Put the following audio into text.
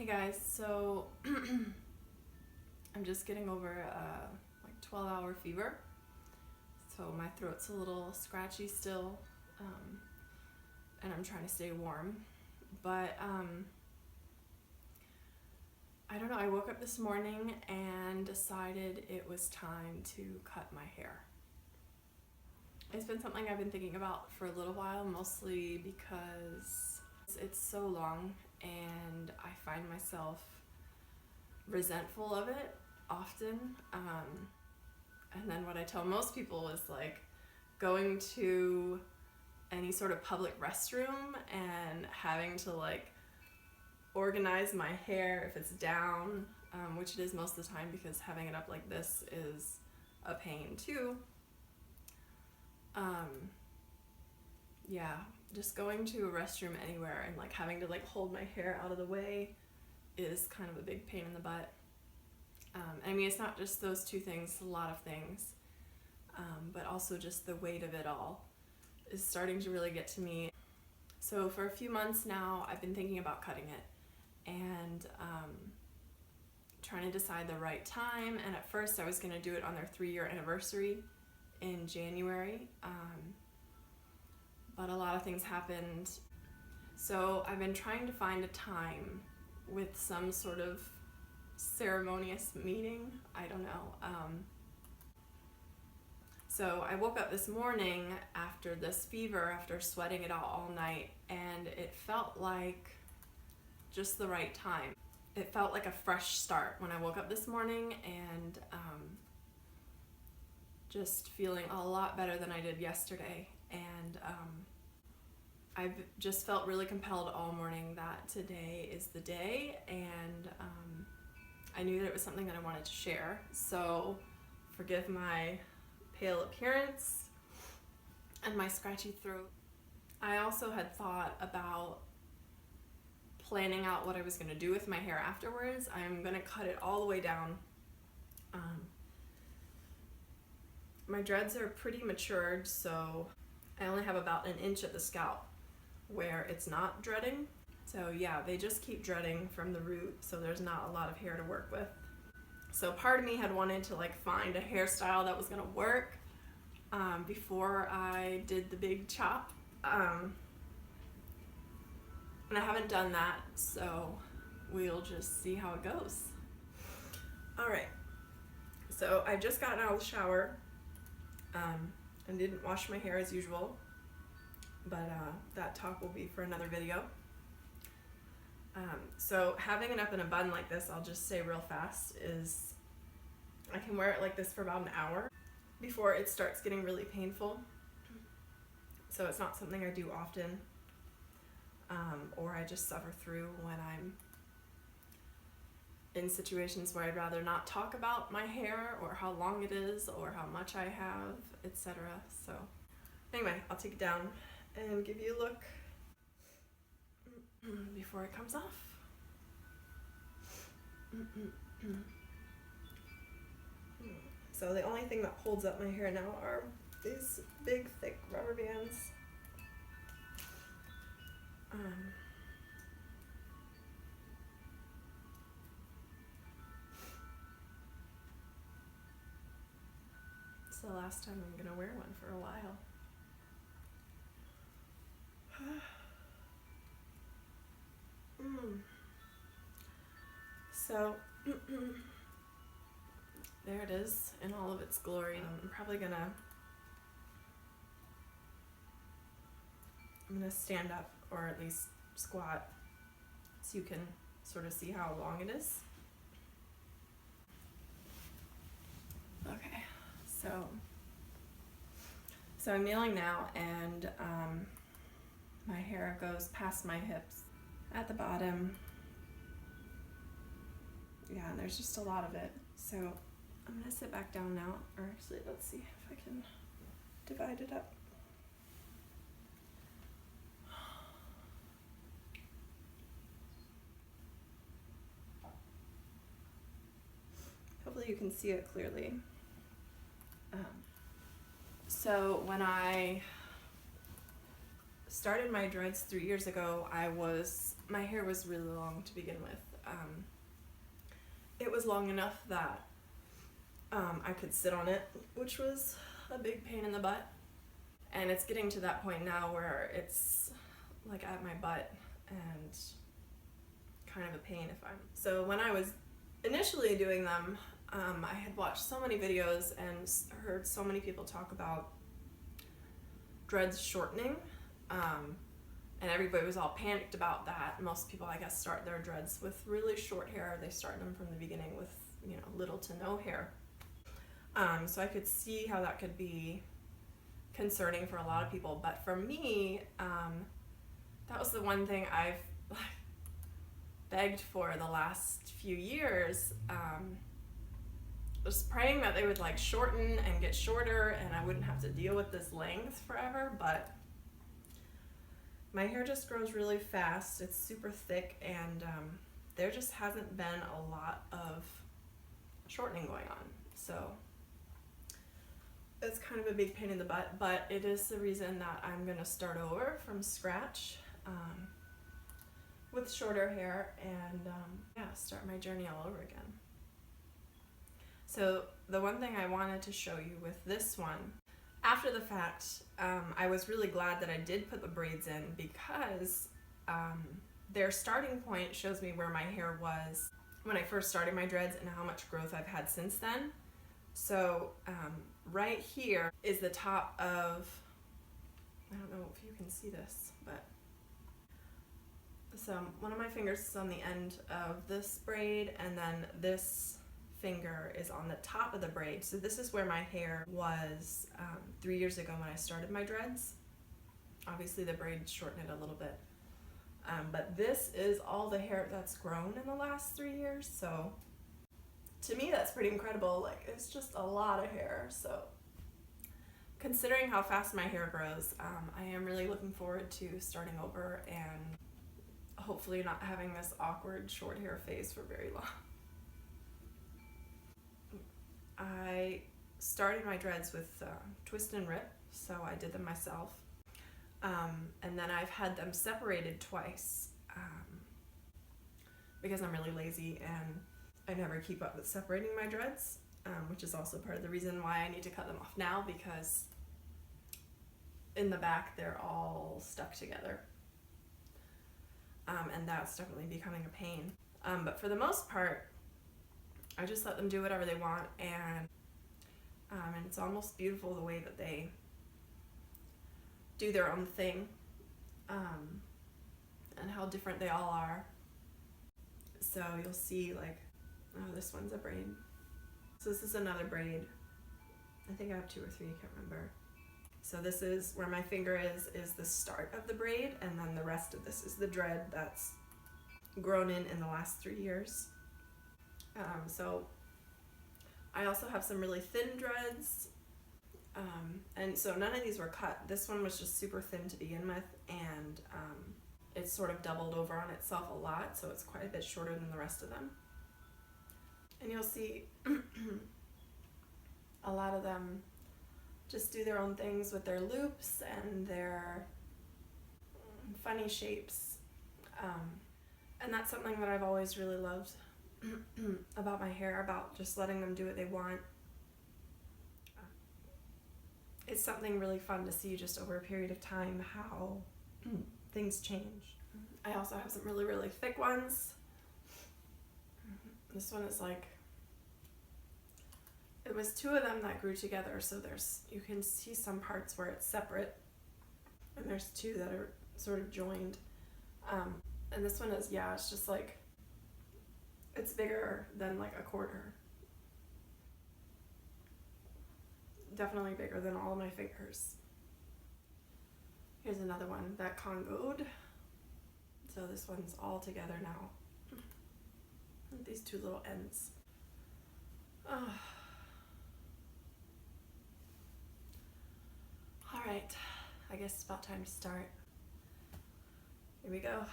Hey guys, so I'm just getting over a 12-hour fever, so my throat's a little scratchy still, and I'm trying to stay warm, but I don't know, I woke up this morning and decided it was time to cut my hair. It's been something I've been thinking about for a little while, mostly because it's so long and I find myself resentful of it often. And then what I tell most people is like going to any sort of public restroom and having to like organize my hair if it's down, which it is most of the time because having it up like this is a pain too. Yeah, just going to a restroom anywhere and like having to like hold my hair out of the way is kind of a big pain in the butt. I mean, it's not just those two things, a lot of things, but also just the weight of it all is starting to really get to me. So for a few months now, I've been thinking about cutting it and trying to decide the right time. And at first I was going to do it on their 3-year anniversary in January, but a lot of things happened. So I've been trying to find a time with some sort of ceremonious meeting. I don't know. So I woke up this morning after this fever, after sweating it out all night, and it felt like just the right time. It felt like a fresh start when I woke up this morning, and just feeling a lot better than I did yesterday. And I've just felt really compelled all morning that today is the day, and I knew that it was something that I wanted to share. So forgive my pale appearance and my scratchy throat. I also had thought about planning out what I was going to do with my hair afterwards. I'm going to cut it all the way down. My dreads are pretty matured, so I only have about 1 inch at the scalp where it's not dreading. So yeah, they just keep dreading from the root, so there's not a lot of hair to work with. So part of me had wanted to like find a hairstyle that was gonna work before I did the big chop. And I haven't done that, so we'll just see how it goes. Alright, so I just gotten out of the shower and didn't wash my hair as usual, but that talk will be for another video. So having it up in a bun like this, I'll just say real fast, is I can wear it like this for about an hour before it starts getting really painful. So it's not something I do often, or I just suffer through when I'm in situations where I'd rather not talk about my hair or how long it is or how much I have, etc. So anyway, I'll take it down and give you a look before it comes off. So the only thing that holds up my hair now are these big thick rubber bands. It's the last time I'm gonna wear one for a while. So there it is in all of its glory. I'm gonna stand up, or at least squat, so you can sort of see how long it is. Okay, so I'm kneeling now, and my hair goes past my hips at the bottom. Yeah, and there's just a lot of it. So I'm gonna sit back down now, or actually, let's see if I can divide it up. Hopefully you can see it clearly. So when I started my dreads 3 years ago, my hair was really long to begin with. it was long enough that I could sit on it, which was a big pain in the butt. And it's getting to that point now where it's like at my butt and kind of a pain if I'm... So when I was initially doing them, I had watched so many videos and heard so many people talk about dreads shortening, and everybody was all panicked about that. Most people, I guess, start their dreads with really short hair. They start them from the beginning with, you know, little to no hair. So I could see how that could be concerning for a lot of people, but for me, that was the one thing I've begged for the last few years. Was praying that they would like shorten and get shorter and I wouldn't have to deal with this length forever, but my hair just grows really fast. It's super thick, and there just hasn't been a lot of shortening going on. So it's kind of a big pain in the butt, but it is the reason that I'm gonna start over from scratch with shorter hair and yeah, start my journey all over again. So the one thing I wanted to show you with this one, after the fact, I was really glad that I did put the braids in, because their starting point shows me where my hair was when I first started my dreads and how much growth I've had since then. So right here is the top of, I don't know if you can see this, but so one of my fingers is on the end of this braid, and then this finger is on the top of the braid. So this is where my hair was 3 years ago when I started my dreads. Obviously the braid shortened it a little bit, but this is all the hair that's grown in the last 3 years. So to me that's pretty incredible. Like, it's just a lot of hair. So considering how fast my hair grows, I am really looking forward to starting over and hopefully not having this awkward short hair phase for very long. I started my dreads with twist and rip, so I did them myself, and then I've had them separated twice because I'm really lazy and I never keep up with separating my dreads, which is also part of the reason why I need to cut them off now, because in the back they're all stuck together, and that's definitely becoming a pain. But for the most part, I just let them do whatever they want, and it's almost beautiful the way that they do their own thing, and how different they all are. So you'll see, like, oh, this one's a braid. So this is another braid. I think I have 2 or 3, I can't remember. So this is where my finger is the start of the braid, and then the rest of this is the dread that's grown in the last 3 years. So I also have some really thin dreads, and so none of these were cut. This one was just super thin to begin with, and it's sort of doubled over on itself a lot, so it's quite a bit shorter than the rest of them. And you'll see a lot of them just do their own things with their loops and their funny shapes, and that's something that I've always really loved about my hair, about just letting them do what they want. It's something really fun to see just over a period of time how things change. I also have some really, really thick ones. This one is like, it was 2 of them that grew together, so you can see some parts where it's separate, and there's 2 that are sort of joined. And this one is, yeah, it's just like, it's bigger than like a quarter. Definitely bigger than all of my fingers. Here's another one that congoed. So this one's all together now. These 2 little ends. Oh. All right, I guess it's about time to start. Here we go.